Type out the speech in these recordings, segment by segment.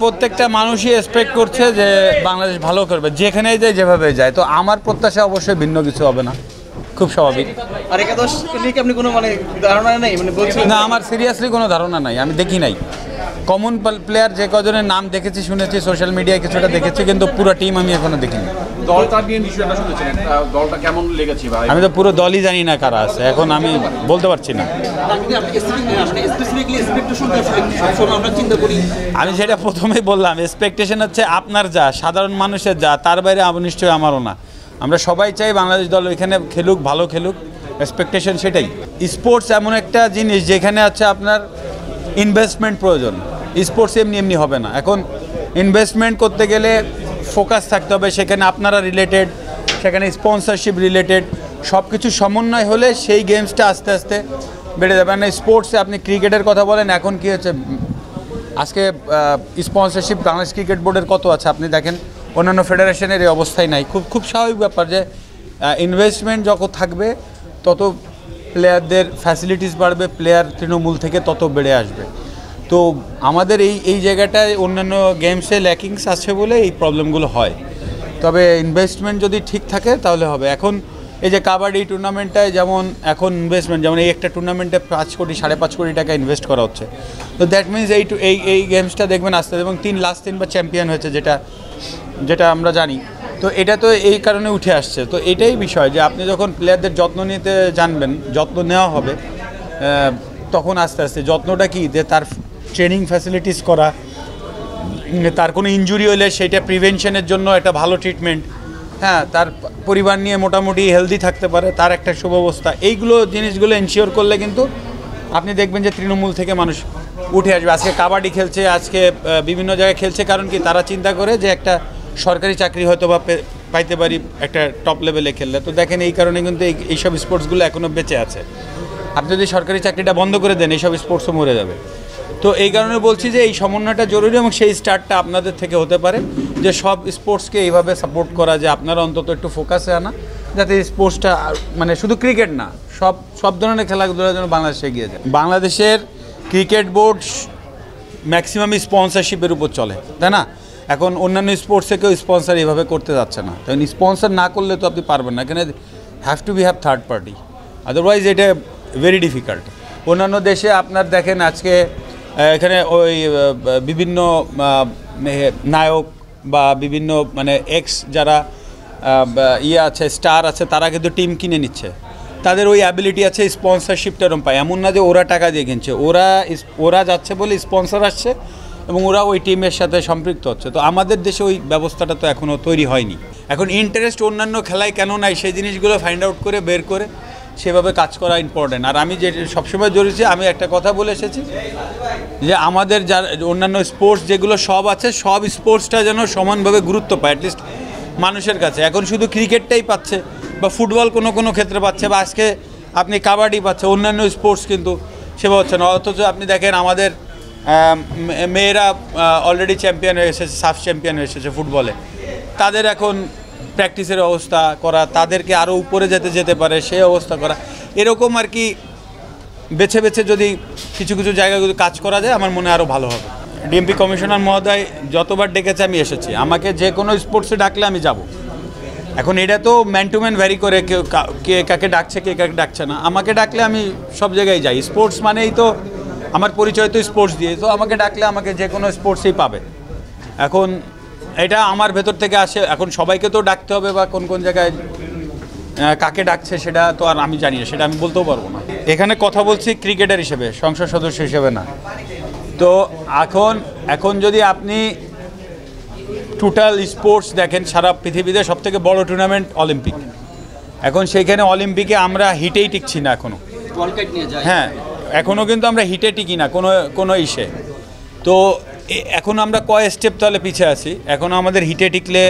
প্রত্যেকটা মানুষই এক্সপেক্ট করছে যে বাংলাদেশ ভালো করবে, যেখানেই যায় যেভাবে যায়। তো আমার প্রত্যাশা অবশ্যই ভিন্ন কিছু হবে না, খুব স্বাভাবিক। আর একাদশ নিয়ে আপনি কোনো ধারণা নেই বলছেন? না, আমার সিরিয়াসলি কোনো ধারণা নাই, আমি দেখি নাই। কমন প্লেয়ার যে কজনের নাম দেখেছি, শুনেছি, সোশ্যাল মিডিয়ায় কিছুটা দেখেছি, কিন্তু পুরো টিম আমি এখনো দেখিনি। দলটা নিয়ে বিষয়টা শুনেছেন, দলটা কেমন লেগেছে ভাই? আমি তো পুরো দলই জানি না কারা আছে, এখন আমি বলতে পারছি না। আমি সেটা প্রথমেই বললাম, এক্সপেকটেশন হচ্ছে আপনার যা, সাধারণ মানুষের যা, তার বাইরে নিশ্চয়ই আমারও না। আমরা সবাই চাই বাংলাদেশ দল ওইখানে খেলুক, ভালো খেলুক, এক্সপেকটেশন সেটাই। স্পোর্টস এমন একটা জিনিস যেখানে আছে আপনার ইনভেস্টমেন্ট প্রয়োজন। স্পোর্টস এমনি এমনি হবে না। এখন ইনভেস্টমেন্ট করতে গেলে ফোকাস থাকতে হবে, সেখানে আপনারা রিলেটেড, সেখানে স্পন্সরশিপ রিলেটেড, সব কিছু সমন্বয় হলে সেই গেমসটা আস্তে আস্তে বেড়ে যাবে। মানে স্পোর্টসে আপনি ক্রিকেটের কথা বলেন, এখন কী হচ্ছে, আজকে স্পন্সরশিপ বাংলাদেশ ক্রিকেট বোর্ডের কত আছে আপনি দেখেন, অন্যান্য ফেডারেশনের এই অবস্থায় নাই। খুব স্বাভাবিক ব্যাপার যে ইনভেস্টমেন্ট যত থাকবে তত প্লেয়ারদের ফ্যাসিলিটিস বাড়বে, প্লেয়ার তৃণমূল থেকে তত বেড়ে আসবে। তো আমাদের এই জায়গাটায় অন্যান্য গেমসে ল্যাকিংস আছে বলে এই প্রবলেমগুলো হয়। তবে ইনভেস্টমেন্ট যদি ঠিক থাকে তাহলে হবে। এখন এই যে কাবাডি টুর্নামেন্টটায় যেমন এখন ইনভেস্টমেন্ট, যেমন এই একটা টুর্নামেন্টে 5 কোটি 5.5 কোটি টাকা ইনভেস্ট করা হচ্ছে। তো দ্যাট মিনস এই গেমসটা দেখবেন আস্তে এবং লাস্ট 3বার চ্যাম্পিয়ন হয়েছে, যেটা আমরা জানি। তো এটা তো এই কারণে উঠে আসছে। তো এটাই বিষয় যে আপনি যখন প্লেয়ারদের যত্ন নিতে জানবেন, যত্ন নেওয়া হবে, তখন আস্তে আস্তে যত্নটা কি, যে তার ট্রেনিং ফ্যাসিলিটিস করা, তার কোনো ইনজুরি হলে সেইটা প্রিভেনশনের জন্য একটা ভালো ট্রিটমেন্ট, হ্যাঁ, তার পরিবার নিয়ে মোটামুটি হেলদি থাকতে পারে, তার একটা সুব্যবস্থা, এইগুলো জিনিসগুলো এনশিওর করলে কিন্তু আপনি দেখবেন যে তৃণমূল থেকে মানুষ উঠে আসবে। আজকে কাবাডি খেলছে, আজকে বিভিন্ন জায়গায় খেলছে, কারণ কি, তারা চিন্তা করে যে একটা সরকারি চাকরি হয়তো বা পাইতে পারি একটা টপ লেভেলে খেললে। তো দেখেন এই কারণে কিন্তু এইসব স্পোর্টসগুলো এখনও বেঁচে আছে। আপনি যদি সরকারি চাকরিটা বন্ধ করে দেন, এইসব স্পোর্টসও মরে যাবে। তো এই কারণে বলছি যে এই সমন্বয়টা জরুরি, এবং সেই স্টার্টটা আপনাদের থেকে হতে পারে, যে সব স্পোর্টসকে এইভাবে সাপোর্ট করা, যে আপনারা অন্তত একটু ফোকাসে আনা, যাতে স্পোর্টসটা মানে শুধু ক্রিকেট না, সব ধরনের খেলাধুলার জন্য বাংলাদেশে এগিয়ে যায়। বাংলাদেশের ক্রিকেট বোর্ড ম্যাক্সিমাম স্পন্সরশিপের উপর চলে, তাই না? এখন অন্যান্য স্পোর্টসে কেউ স্পন্সর এইভাবে করতে যাচ্ছে না। তখন স্পন্সর না করলে তো আপনি পারবেন না, এখানে have to be third party, otherwise এটা ভেরি ডিফিকাল্ট। অন্যান্য দেশে আপনার দেখেন আজকে এখানে ওই বিভিন্ন নায়ক বা বিভিন্ন মানে যারা আছে, স্টার আছে, তারা কিন্তু টিম কিনে নিচ্ছে, তাদের ওই অ্যাবিলিটি আছে, স্পন্সরশিপটা এরকম পায়। এমন না যে ওরা টাকা দিয়ে কিনছে, ওরা যাচ্ছে বলে স্পন্সর আসছে এবং ওরা ওই টিমের সাথে সম্পৃক্ত হচ্ছে। তো আমাদের দেশে ওই ব্যবস্থাটা তো এখনও তৈরি হয়নি। এখন ইন্টারেস্ট অন্যান্য খেলায় কেন নাই, সেই জিনিসগুলো ফাইন্ড আউট করে বের করে সেভাবে কাজ করা ইম্পর্টেন্ট। আর আমি যে সবসময় জড়িয়েছি, আমি একটা কথা বলে এসেছি যে আমাদের যার অন্যান্য স্পোর্টস যেগুলো সব আছে, সব স্পোর্টসটা যেন সমানভাবে গুরুত্ব পায় অ্যাটলিস্ট মানুষের কাছে। এখন শুধু ক্রিকেটটাই পাচ্ছে, বা ফুটবল কোনো ক্ষেত্রে পাচ্ছে, বা আজকে আপনি কাবাডি পাচ্ছে, অন্যান্য স্পোর্টস কিন্তু সেবা হচ্ছে না। অথচ আপনি দেখেন আমাদের মেয়েরা অলরেডি চ্যাম্পিয়ন হয়ে এসেছে, সাফ চ্যাম্পিয়ন হয়ে এসেছে ফুটবলে। তাদের এখন প্র্যাকটিসের অবস্থা করা, তাদেরকে আরও উপরে যেতে পারে সেই অবস্থা করা, এরকম আর কি বেছে বেছে যদি কিছু জায়গাগুলো কাজ করা যায়, আমার মনে আরও ভালো হবে। ডিএমপি কমিশনার মহোদয় যতবার ডেকেছে আমি এসেছি, আমাকে যে কোনো স্পোর্টসে ডাকলে আমি যাব। এখন এটা তো ম্যান টু ম্যান ভ্যারি করে, কে কাকে ডাকছে, কে কাকে ডাকছে না। আমাকে ডাকলে আমি সব জায়গায় যাই। স্পোর্টস মানেই তো আমার পরিচয় তো স্পোর্টস দিয়ে, তো আমাকে ডাকলে আমাকে যে কোনো স্পোর্টসেই পাবে। এখন এটা আমার ভেতর থেকে আসে। এখন সবাইকে তো ডাকতে হবে, বা কোন জায়গায় কাকে ডাকছে সেটা তো আর আমি জানি না, সেটা আমি বলতেও পারবো না। এখানে কথা বলছি ক্রিকেটার হিসেবে, সংসদ সদস্য হিসেবে না। তো এখন যদি আপনি টোটাল স্পোর্টস দেখেন, সারা পৃথিবীতে সবথেকে বড় টুর্নামেন্ট অলিম্পিক। এখন সেইখানে অলিম্পিকে আমরা হিটেই টিকছি না এখনও। হ্যাঁ, এখনও কিন্তু আমরা হিটে টিকি না কোনো ইসে। তো এখন আমরা কয় স্টেপ তাহলে পিছিয়ে আছি। এখন আমাদের হিটে টিকলে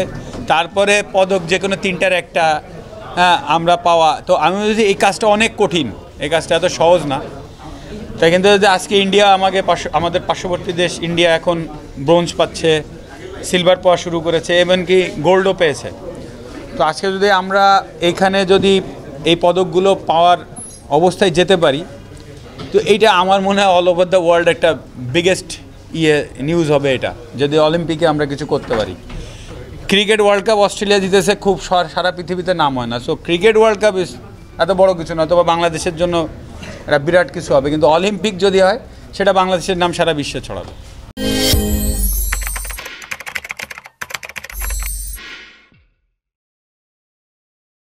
তারপরে পদক যে কোনো 3টার একটা, হ্যাঁ, আমরা পাওয়া। তো আমি যদি এই কাজটা অনেক কঠিন, এই কাজটা এত সহজ না। তাই কিন্তু যদি আজকে ইন্ডিয়া আমাদের পার্শ্ববর্তী দেশ ইন্ডিয়া এখন ব্রোঞ্জ পাচ্ছে, সিলভার পাওয়া শুরু করেছে, এমনকি গোল্ডও পেয়েছে। তো আজকে যদি আমরা এইখানে যদি এই পদকগুলো পাওয়ার অবস্থায় যেতে পারি, তো এইটা আমার মনে হয় অল ওভার দ্য ওয়ার্ল্ড একটা বিগেস্ট নিউজ হবে এটা, যদি অলিম্পিকে আমরা কিছু করতে পারি। ক্রিকেট ওয়ার্ল্ড কাপ অস্ট্রেলিয়া জিতেছে, খুব সারা পৃথিবীতে নাম হয় না। সো ক্রিকেট ওয়ার্ল্ড কাপ এত বড় কিছু নয়, তবে বাংলাদেশের জন্য এটা বিরাট কিছু হবে। কিন্তু অলিম্পিক যদি হয়, সেটা বাংলাদেশের নাম সারা বিশ্বে ছড়াবে।